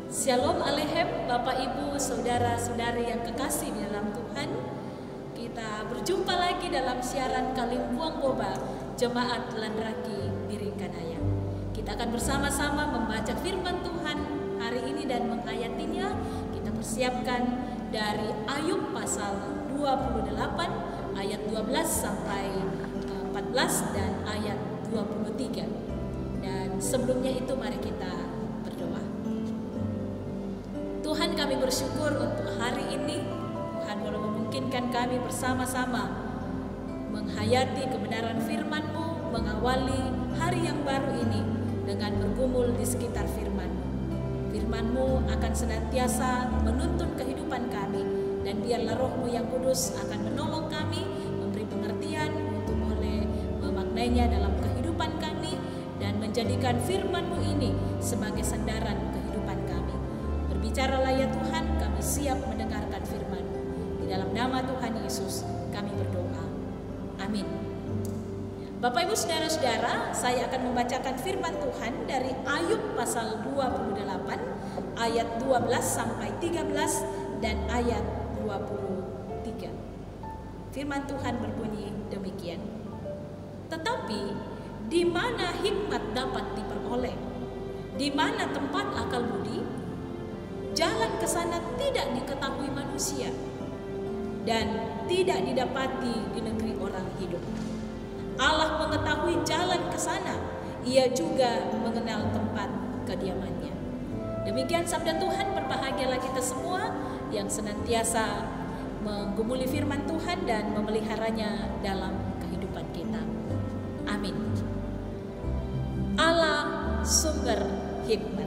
Shalom Aleichem, Bapak Ibu, Saudara-saudari yang kekasih di dalam Tuhan. Kita berjumpa lagi dalam siaran Kalimbuang Boba Jemaat Landraki Biringkanaya. Kita akan bersama-sama membaca firman Tuhan hari ini dan menghayatinya. Kita persiapkan dari Ayub pasal 28 ayat 12 sampai 14 dan ayat 23. Dan sebelumnya itu mari kita berdoa. Tuhan, kami bersyukur untuk hari ini. Tuhan boleh memungkinkan kami bersama-sama menghayati kebenaran firman-Mu, mengawali hari yang baru ini dengan bergumul di sekitar firman-Mu. Firman-Mu akan senantiasa menuntun kehidupan kami, dan biarlah Roh-Mu yang kudus akan menolong kami, memberi pengertian untuk boleh memaknainya dalam kehidupan kami, dan menjadikan firman-Mu ini sebagai sandaran kehidupan kami. Berbicaralah ya Tuhan, kami siap mendengarkan firman-Mu. Di dalam nama Tuhan Yesus kami berdoa. Amin. Bapak Ibu Saudara-saudara, saya akan membacakan firman Tuhan dari Ayub pasal 28 ayat 12 sampai 13 dan ayat 23. Firman Tuhan berbunyi demikian. Tetapi di mana hikmat dapat diperoleh? Di mana tempat akal budi? Jalan ke sana tidak diketahui manusia dan tidak didapati di negeri orang hidup. Allah mengetahui jalan ke sana, Ia juga mengenal tempat kediamannya. Demikian sabda Tuhan. Berbahagialah kita semua yang senantiasa menggumuli firman Tuhan dan memeliharanya dalam kehidupan kita. Amin. Allah sumber hikmat.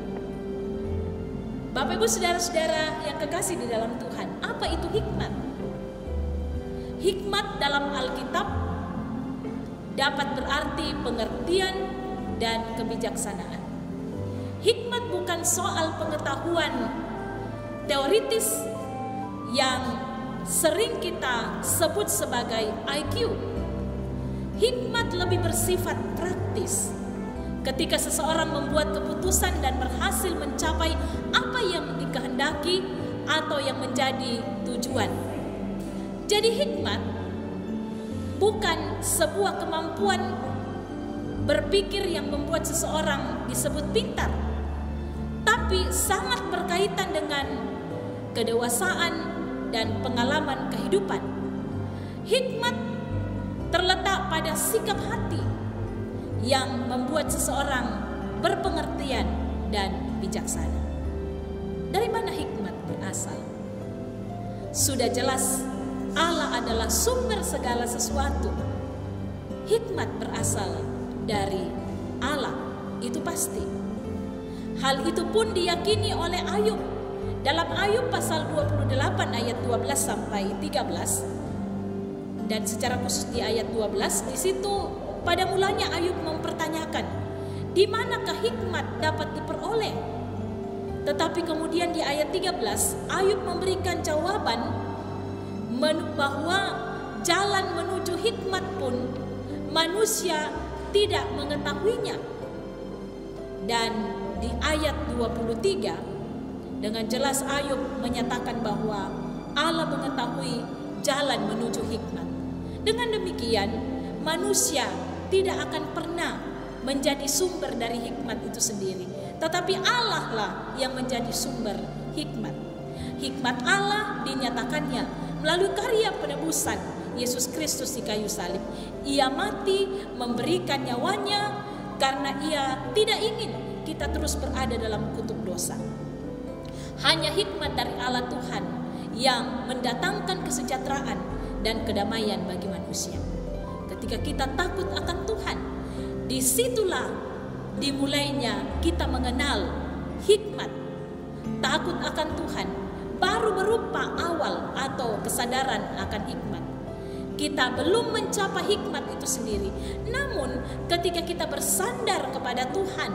Bapak Ibu Saudara-saudara yang kekasih di dalam Tuhan, apa itu hikmat? Hikmat dalam Alkitab dapat berarti pengertian dan kebijaksanaan. Hikmat bukan soal pengetahuan teoritis yang sering kita sebut sebagai IQ. Hikmat lebih bersifat praktis. Ketika seseorang membuat keputusan dan berhasil mencapai apa yang dikehendaki atau yang menjadi tujuan. Jadi hikmat bukan sebuah kemampuan berpikir yang membuat seseorang disebut pintar, tapi sangat berkaitan dengan kedewasaan dan pengalaman kehidupan. Hikmat terletak pada sikap hati yang membuat seseorang berpengertian dan bijaksana. Dari mana hikmat berasal? Sudah jelas Allah adalah sumber segala sesuatu. Hikmat berasal dari Allah, itu pasti. Hal itu pun diyakini oleh Ayub. Dalam Ayub pasal 28 ayat 12 sampai 13 dan secara khusus di ayat 12, di situ pada mulanya Ayub mempertanyakan, di manakah hikmat dapat diperoleh? Tetapi kemudian di ayat 13, Ayub memberikan jawaban bahwa jalan menuju hikmat pun manusia tidak mengetahuinya. Dan di ayat 23, dengan jelas Ayub menyatakan bahwa Allah mengetahui jalan menuju hikmat. Dengan demikian, manusia tidak akan pernah menjadi sumber dari hikmat itu sendiri, tetapi Allah lah yang menjadi sumber hikmat. Hikmat Allah dinyatakannya melalui karya penebusan Yesus Kristus di kayu salib. Ia mati memberikan nyawanya karena Ia tidak ingin kita terus berada dalam kutuk dosa. Hanya hikmat dari Allah Tuhan yang mendatangkan kesejahteraan dan kedamaian bagi manusia. Ketika kita takut akan Tuhan, disitulah dimulainya kita mengenal hikmat. Takut akan Tuhan baru berupa awal atau kesadaran akan hikmat. Kita belum mencapai hikmat itu sendiri. Namun ketika kita bersandar kepada Tuhan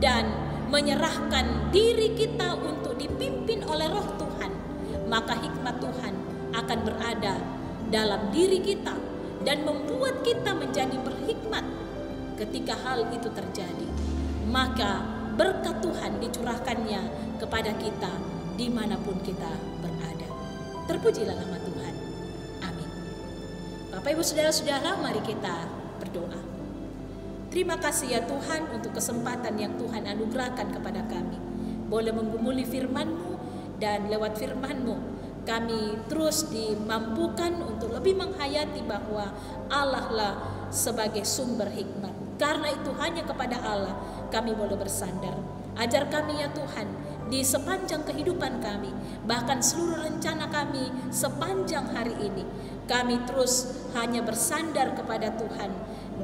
dan menyerahkan diri kita untuk dipimpin oleh Roh Tuhan, maka hikmat Tuhan akan berada dalam diri kita dan membuat kita menjadi berhikmat. Ketika hal itu terjadi, maka berkat Tuhan dicurahkannya kepada kita dimanapun kita berada. Terpujilah nama Tuhan. Amin. Bapak Ibu Saudara-saudara, mari kita berdoa. Terima kasih ya Tuhan untuk kesempatan yang Tuhan anugerahkan kepada kami, boleh menggumuli firman-Mu, dan lewat firman-Mu kami terus dimampukan untuk lebih menghayati bahwa Allah lah sebagai sumber hikmat. Karena itu hanya kepada Allah kami boleh bersandar. Ajar kami ya Tuhan, di sepanjang kehidupan kami, bahkan seluruh rencana kami sepanjang hari ini, kami terus hanya bersandar kepada Tuhan.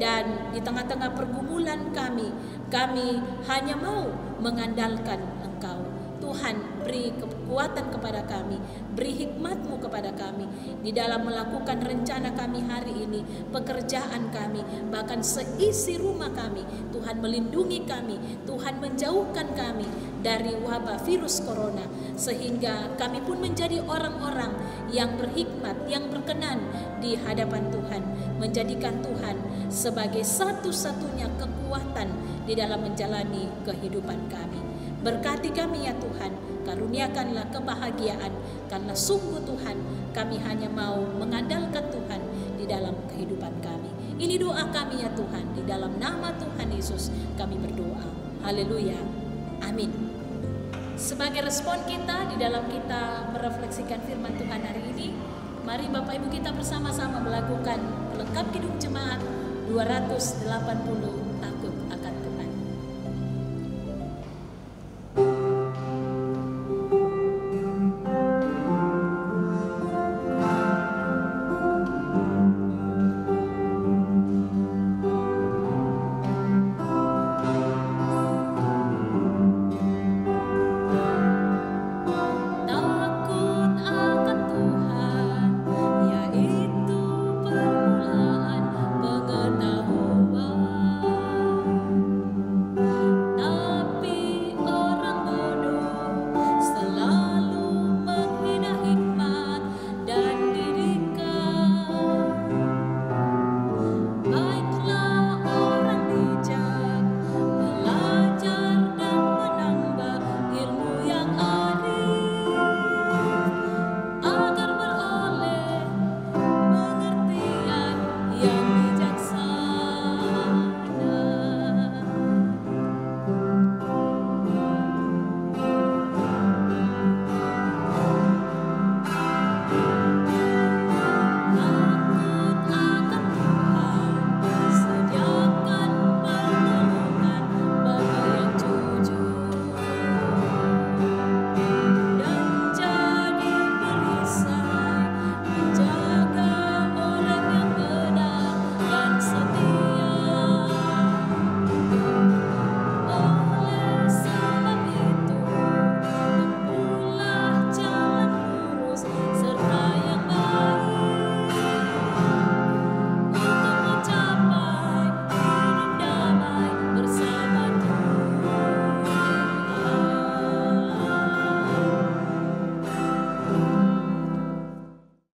Dan di tengah-tengah pergumulan kami hanya mau mengandalkan Engkau. Tuhan, beri kekuatan kepada kami, beri hikmat-Mu kepada kami di dalam melakukan rencana kami hari ini, pekerjaan kami, bahkan seisi rumah kami. Tuhan melindungi kami, Tuhan menjauhkan kami dari wabah virus corona, sehingga kami pun menjadi orang-orang yang berhikmat, yang berkenan di hadapan Tuhan, menjadikan Tuhan sebagai satu-satunya kekuatan di dalam menjalani kehidupan kami. Berkati kami ya Tuhan, karuniakanlah kebahagiaan, karena sungguh Tuhan, kami hanya mau mengandalkan Tuhan di dalam kehidupan kami. Ini doa kami ya Tuhan, di dalam nama Tuhan Yesus kami berdoa. Haleluya. Amin. Sebagai respon kita di dalam kita merefleksikan firman Tuhan hari ini, mari Bapak Ibu kita bersama-sama melakukan pelengkap kidung jemaat 280